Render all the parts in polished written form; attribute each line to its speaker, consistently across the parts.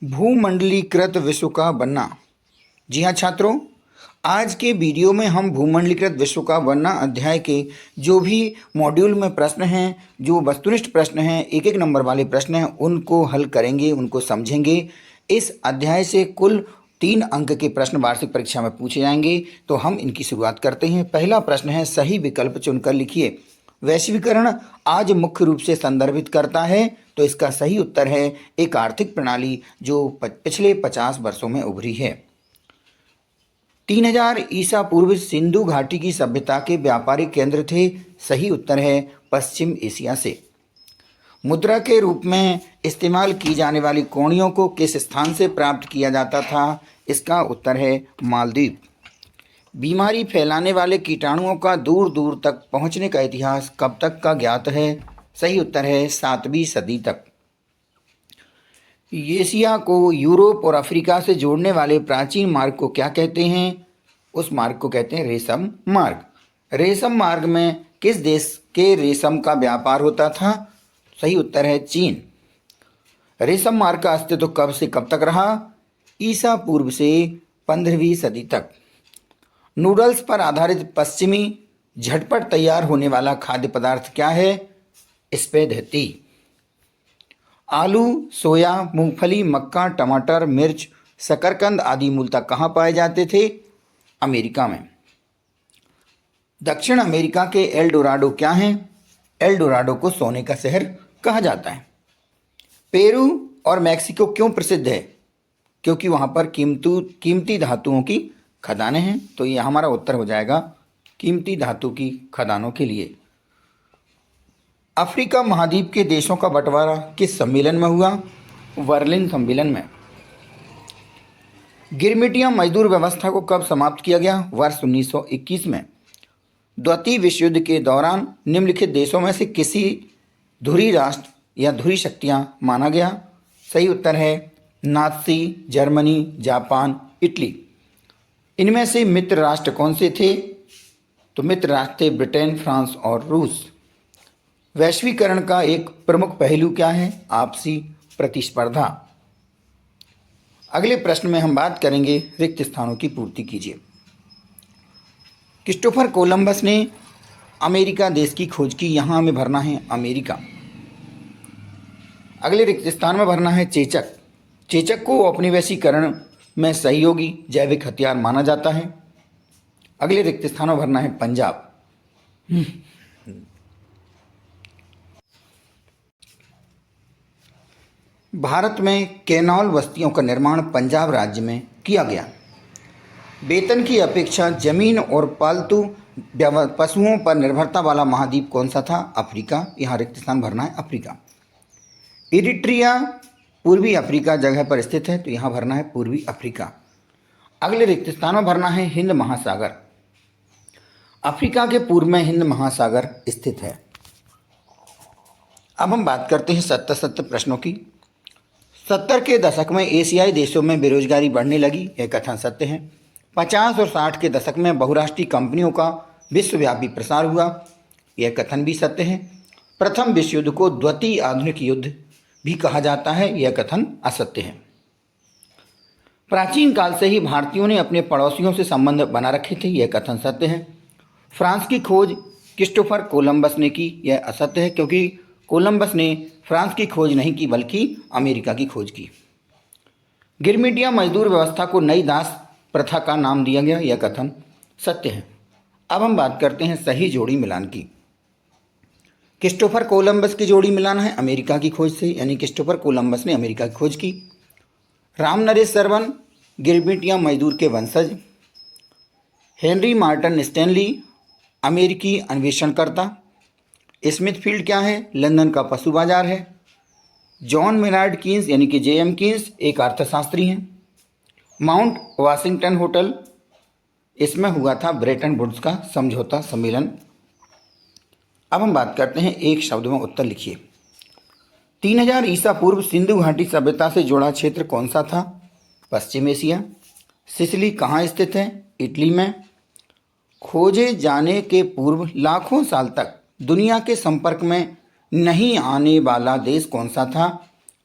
Speaker 1: भूमंडलीकृत विश्व का बनना। जी हाँ छात्रों, आज के वीडियो में हम भूमंडलीकृत विश्व का बनना अध्याय के जो भी मॉड्यूल में प्रश्न हैं, जो वस्तुनिष्ठ प्रश्न हैं, एक एक नंबर वाले प्रश्न हैं, उनको हल करेंगे, उनको समझेंगे। इस अध्याय से कुल 3 अंक के प्रश्न वार्षिक परीक्षा में पूछे जाएंगे। तो हम इनकी शुरुआत करते हैं। पहला प्रश्न है, सही विकल्प चुनकर लिखिए। वैश्वीकरण आज मुख्य रूप से संदर्भित करता है, तो इसका सही उत्तर है एक आर्थिक प्रणाली जो पिछले 50 वर्षों में उभरी है। 3000 ईसा पूर्व सिंधु घाटी की सभ्यता के व्यापारिक केंद्र थे। सही उत्तर है पश्चिम एशिया से। मुद्रा के रूप में इस्तेमाल की जाने वाली कोड़ियों को किस स्थान से प्राप्त किया जाता था? इसका उत्तर है मालदीव। बीमारी फैलाने वाले कीटाणुओं का दूर दूर तक पहुंचने का इतिहास कब तक का ज्ञात है? सही उत्तर है 7वीं सदी तक। एशिया को यूरोप और अफ्रीका से जोड़ने वाले प्राचीन मार्ग को क्या कहते हैं? उस मार्ग को कहते हैं रेशम मार्ग। रेशम मार्ग में किस देश के रेशम का व्यापार होता था? सही उत्तर है चीन। रेशम मार्ग का अस्तित्व कब से कब तक रहा? ईसा पूर्व से 15वीं सदी तक। नूडल्स पर आधारित पश्चिमी झटपट तैयार होने वाला खाद्य पदार्थ क्या है? स्पैघेटी। आलू, सोया, मूंगफली, मक्का, टमाटर, मिर्च, शकरकंद आदि मूलतः कहाँ पाए जाते थे? अमेरिका में। दक्षिण अमेरिका के एल डोराडो क्या हैं? एल डोराडो को सोने का शहर कहा जाता है। पेरू और मैक्सिको क्यों प्रसिद्ध है? क्योंकि वहाँ पर कीमती धातुओं की खदानें हैं। तो ये हमारा उत्तर हो जाएगा कीमती धातु की खदानों के लिए। अफ्रीका महाद्वीप के देशों का बंटवारा किस सम्मेलन में हुआ? बर्लिन सम्मेलन में। गिरमिटिया मजदूर व्यवस्था को कब समाप्त किया गया? वर्ष 1921 में। द्वितीय विश्व युद्ध के दौरान निम्नलिखित देशों में से किसी धुरी राष्ट्र या धुरी शक्तियां माना गया? सही उत्तर है नाज़ी, जर्मनी, जापान, इटली। इनमें से मित्र राष्ट्र कौन से थे? तो मित्र राष्ट्र थे ब्रिटेन, फ्रांस और रूस। वैश्वीकरण का एक प्रमुख पहलू क्या है? आपसी प्रतिस्पर्धा। अगले प्रश्न में हम बात करेंगे रिक्त स्थानों की पूर्ति कीजिए। क्रिस्टोफर कोलंबस ने अमेरिका देश की खोज की। यहाँ हमें भरना है अमेरिका। अगले रिक्त स्थान में भरना है चेचक। चेचक को औपनिवेशीकरण में सहयोगी जैविक हथियार माना जाता है। अगले रिक्त स्थान में भरना है पंजाब। भारत में कैनाल बस्तियों का निर्माण पंजाब राज्य में किया गया। वेतन की अपेक्षा जमीन और पालतू पशुओं पर निर्भरता वाला महाद्वीप कौन सा था? अफ्रीका। यहाँ रिक्त स्थान भरना है अफ्रीका। इरिट्रिया पूर्वी अफ्रीका जगह पर स्थित है, तो यहाँ भरना है पूर्वी अफ्रीका। अगले रिक्त स्थान में भरना है हिंद महासागर। अफ्रीका के पूर्व में हिंद महासागर स्थित है। अब हम बात करते हैं 70 प्रश्नों की। 70 के दशक में एशियाई देशों में बेरोजगारी बढ़ने लगी, यह कथन सत्य है। 50 और 60 के दशक में बहुराष्ट्रीय कंपनियों का विश्वव्यापी प्रसार हुआ, यह कथन भी सत्य है। प्रथम विश्व युद्ध को द्वितीय आधुनिक युद्ध भी कहा जाता है, यह कथन असत्य है। प्राचीन काल से ही भारतीयों ने अपने पड़ोसियों से संबंध बना रखे थे, यह कथन सत्य है। फ्रांस की खोज क्रिस्टोफर कोलंबस ने की, यह असत्य है, क्योंकि कोलंबस ने फ्रांस की खोज नहीं की बल्कि अमेरिका की खोज की। गिरमिटिया मजदूर व्यवस्था को नई दास प्रथा का नाम दिया गया, यह कथन सत्य है। अब हम बात करते हैं सही जोड़ी मिलान की। क्रिस्टोफर कोलंबस की जोड़ी मिलान है अमेरिका की खोज से, यानी क्रिस्टोफर कोलंबस ने अमेरिका की खोज की। राम नरेश सरवन गिरमिटिया मजदूर के वंशज। हेनरी मार्टिन स्टैनली अमेरिकी अन्वेषणकर्ता। स्मिथफील्ड क्या है? लंदन का पशु बाजार है। जॉन मेनार्ड कीन्स यानी कि जेएम कीन्स एक अर्थशास्त्री हैं। माउंट वाशिंगटन होटल, इसमें हुआ था ब्रेटन वुड्स का समझौता सम्मेलन। अब हम बात करते हैं एक शब्द में उत्तर लिखिए। 3000 ईसा पूर्व सिंधु घाटी सभ्यता से जुड़ा क्षेत्र कौन सा था? पश्चिम एशिया। सिसिली कहाँ स्थित है? इटली में। खोजे जाने के पूर्व लाखों साल तक दुनिया के संपर्क में नहीं आने वाला देश कौन सा था?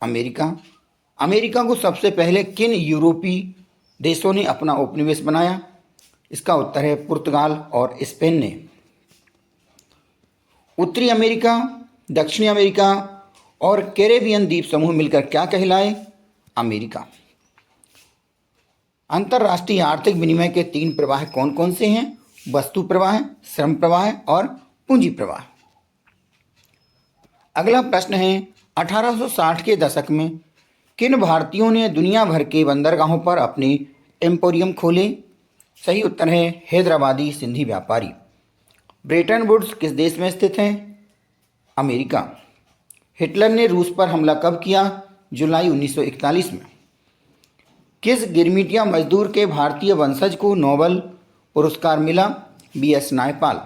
Speaker 1: अमेरिका। अमेरिका को सबसे पहले किन यूरोपीय देशों ने अपना उपनिवेश बनाया? इसका उत्तर है पुर्तगाल और स्पेन ने। उत्तरी अमेरिका, दक्षिणी अमेरिका और कैरेबियन द्वीप समूह मिलकर क्या कहलाए? अमेरिका। अंतर्राष्ट्रीय आर्थिक विनिमय के 3 प्रवाह कौन कौन से हैं? वस्तु प्रवाह, श्रम प्रवाह और पूंजी प्रवाह। अगला प्रश्न है 1860 के दशक में किन भारतीयों ने दुनिया भर के बंदरगाहों पर अपने एम्पोरियम खोले? सही उत्तर है हैदराबादी सिंधी व्यापारी। ब्रेटन वुड्स किस देश में स्थित है? अमेरिका। हिटलर ने रूस पर हमला कब किया? जुलाई 1941 में। किस गिरमिटिया मजदूर के भारतीय वंशज को नोबेल पुरस्कार मिला? बीएस नायपाल।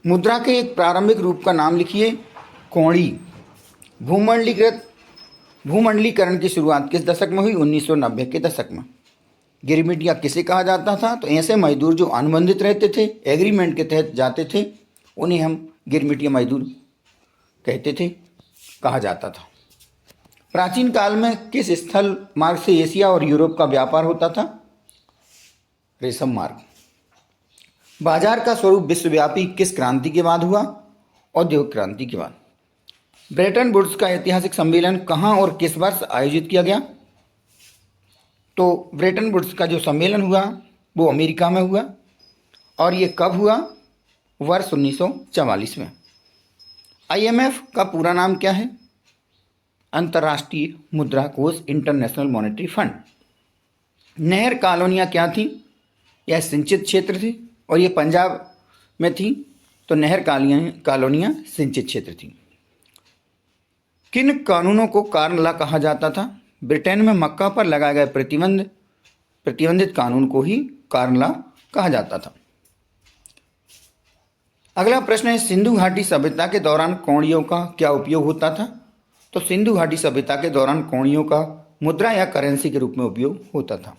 Speaker 1: मुद्रा के एक प्रारंभिक रूप का नाम लिखिए। कौड़ी। भूमंडलीकरण की शुरुआत किस दशक में हुई? 1990 के दशक में। गिरमिटिया किसे कहा जाता था? तो ऐसे मजदूर जो अनुबंधित रहते थे, एग्रीमेंट के तहत जाते थे, उन्हें हम गिरमिटिया मजदूर कहते थे, कहा जाता था। प्राचीन काल में किस स्थल मार्ग से एशिया और यूरोप का व्यापार होता था? रेशम मार्ग। बाजार का स्वरूप विश्वव्यापी किस क्रांति के बाद हुआ? औद्योगिक क्रांति के बाद। ब्रेटन वुड्स का ऐतिहासिक सम्मेलन कहाँ और किस वर्ष आयोजित किया गया? तो ब्रेटन वुड्स का जो सम्मेलन हुआ वो अमेरिका में हुआ और ये कब हुआ? वर्ष 1944 में। आईएमएफ का पूरा नाम क्या है? अंतर्राष्ट्रीय मुद्रा कोष, इंटरनेशनल मॉनेटरी फंड। नहर कॉलोनियाँ क्या थीं? यह सिंचित क्षेत्र थे और ये पंजाब में थी, तो नहर कॉलोनियाँ सिंचित क्षेत्र थी। किन कानूनों को कॉर्न लॉ कहा जाता था? ब्रिटेन में मक्का पर लगाए गए प्रतिबंधित कानून को ही कॉर्न लॉ कहा जाता था। अगला प्रश्न है सिंधु घाटी सभ्यता के दौरान कौड़ियों का क्या उपयोग होता था? तो सिंधु घाटी सभ्यता के दौरान कौड़ियों का मुद्रा या करेंसी के रूप में उपयोग होता था।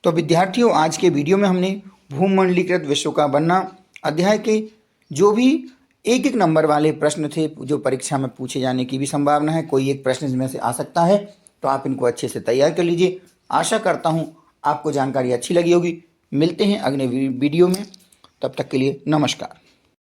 Speaker 1: तो विद्यार्थियों, आज के वीडियो में हमने भूमंडलीकृत विश्व का बनना अध्याय के जो भी एक नंबर वाले प्रश्न थे जो परीक्षा में पूछे जाने की भी संभावना है, कोई एक प्रश्न इसमें से आ सकता है, तो आप इनको अच्छे से तैयार कर लीजिए। आशा करता हूँ आपको जानकारी अच्छी लगी होगी। मिलते हैं अगले वीडियो में, तब तक के लिए नमस्कार।